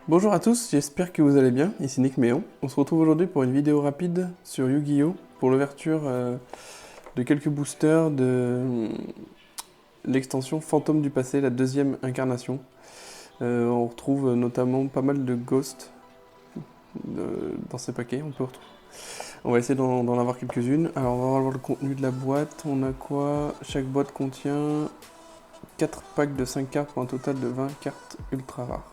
Bonjour à tous, j'espère que vous allez bien, ici Nick Méon. On se retrouve aujourd'hui pour une vidéo rapide sur Yu-Gi-Oh! Pour l'ouverture de quelques boosters de l'extension Fantôme du passé, la deuxième incarnation. On retrouve notamment pas mal de ghosts dans ces paquets. On va essayer d'en avoir quelques-unes. Alors on va voir le contenu de la boîte. On a quoi? Chaque boîte contient 4 packs de 5 cartes pour un total de 20 cartes ultra rares.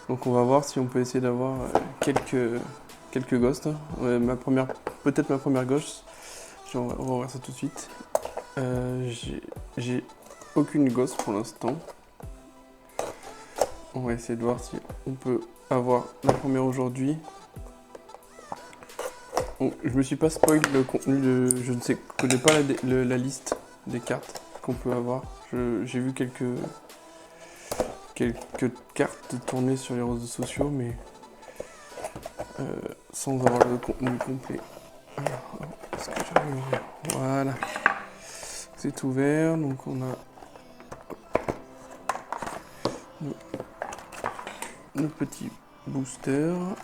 Donc on va voir si on peut essayer d'avoir quelques ghosts. Ouais, peut-être ma première ghost. On va voir ça tout de suite. J'ai aucune ghost pour l'instant. On va essayer de voir si on peut avoir la première aujourd'hui. Bon, je me suis pas spoil le contenu je ne connais pas la liste des cartes qu'on peut avoir. J'ai vu quelques cartes tourner sur les réseaux sociaux, mais sans avoir le contenu complet. Alors, est-ce que j'arrive à ouvrir? Voilà. C'est ouvert, donc on a nos petits boosters.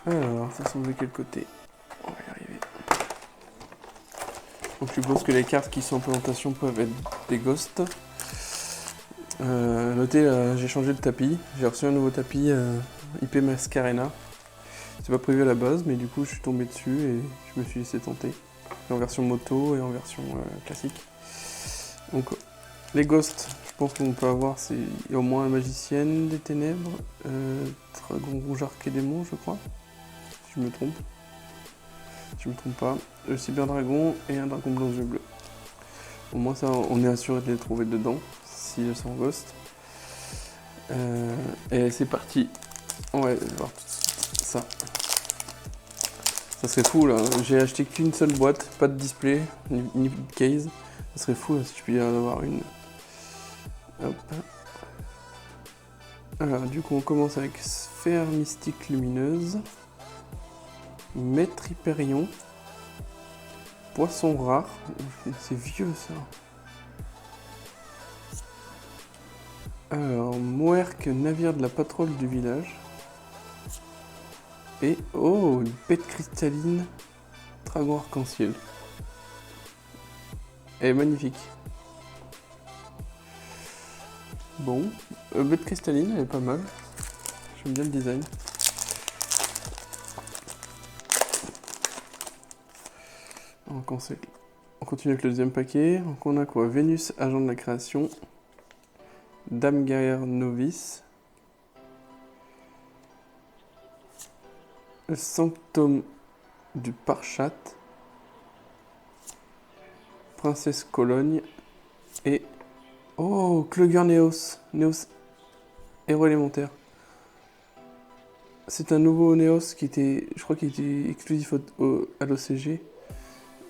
Alors, ça sont de quel côté? On va y arriver. Donc je suppose que les cartes qui sont en présentation peuvent être des ghosts. Notez, j'ai changé de tapis. J'ai reçu un nouveau tapis IP Mascarena. C'est pas prévu à la base, mais du coup je suis tombé dessus et je me suis laissé tenter. En version moto et en version classique. Donc les ghosts, je pense qu'on peut avoir, c'est au moins la magicienne des ténèbres, dragon rouge arc et démon, je crois. Si je me trompe. Si je me trompe pas. Le cyberdragon et un dragon blanc yeux bleus. Au moins ça, on est assuré de les trouver dedans, si elles sont ghosts. Et c'est parti. On va voir tout de suite ça. Ça serait fou là, j'ai acheté qu'une seule boîte, pas de display, ni de case. Ça serait fou là, si je puis en avoir une. Hop. Alors du coup on commence avec Sphère Mystique Lumineuse, Maître Hyperion, Poisson Rare, c'est vieux ça. Alors Moerk, Navire de la Patrouille du Village. Et oh, une bête cristalline, Dragon Arc-en-Ciel. Elle est magnifique. Bon, bête cristalline, elle est pas mal. J'aime bien le design. Donc on continue avec le deuxième paquet. Donc on a quoi? Vénus, agent de la création. Dame guerrière novice. Le sanctum du Parchat. Princesse Cologne. Et oh, Klugger Neos. Neos héros élémentaire. C'est un nouveau Neos qui était, je crois qu'il était exclusif à l'OCG.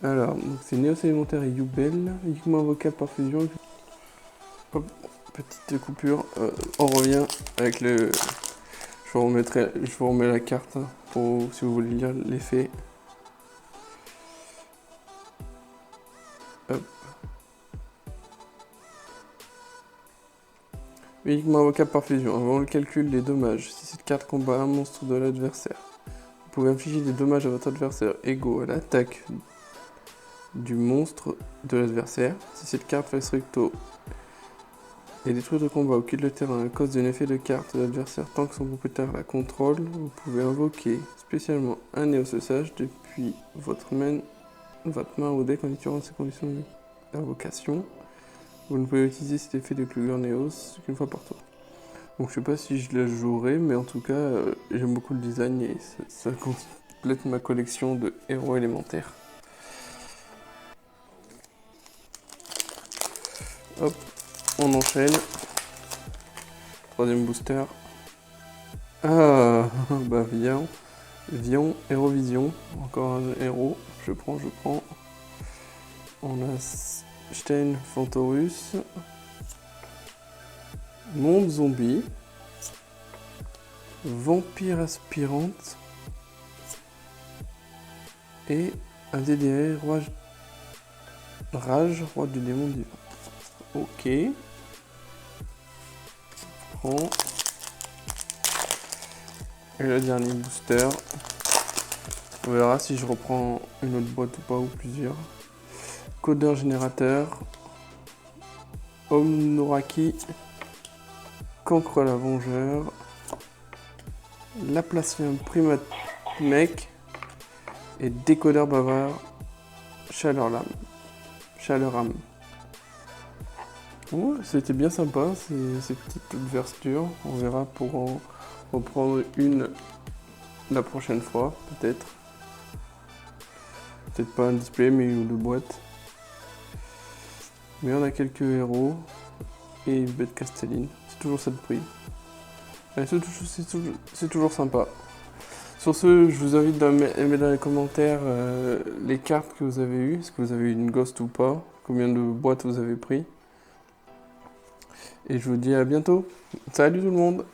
Alors, c'est Neos élémentaire et Yubel, uniquement invocable par fusion. Hop, petite coupure. On revient avec le. Je vous remets la carte pour si vous voulez lire l'effet. Hop. Uniquement invocable par fusion. Avant le calcul des dommages, si cette carte combat un monstre de l'adversaire, vous pouvez infliger des dommages à votre adversaire égaux à l'attaque du monstre de l'adversaire. Si cette carte face recto et détruire de combat ou quitte le terrain à cause d'un effet de carte de l'adversaire tant que son propriétaire la contrôle, vous pouvez invoquer spécialement un Néos sage depuis votre main au deck en utilisant ces conditions d'invocation. Vous ne pouvez utiliser cet effet de Klugger Neos qu'une fois par tour. Donc je sais pas si je la jouerai, mais en tout cas j'aime beaucoup le design et ça complète ma collection de héros élémentaires. Hop, on enchaîne. Troisième booster. Ah, bah Vion, Hérovision. Encore un héros. Je prends. On a Stein Fantorus. Monde Zombie. Vampire Aspirante. Et un DDR, Rage, Roi du démon divin. Ok. prends. Et le dernier booster. On verra si je reprends une autre boîte ou pas, ou plusieurs. Codeur générateur. Omnoraki. Cancre la Vengeur. Laplacien Primate Mec. Et décodeur bavard. Chaleur âme. Oh, c'était bien sympa ces petites ouvertures. On verra pour en reprendre une la prochaine fois, peut-être. Peut-être pas un display, mais une ou deux boîtes. Mais on a quelques héros et une bête Castelline. C'est toujours ça de prix. C'est toujours sympa. Sur ce, je vous invite à mettre dans les commentaires les cartes que vous avez eues. Est-ce que vous avez eu une Ghost ou pas? Combien de boîtes vous avez pris? Et je vous dis à bientôt. Salut tout le monde!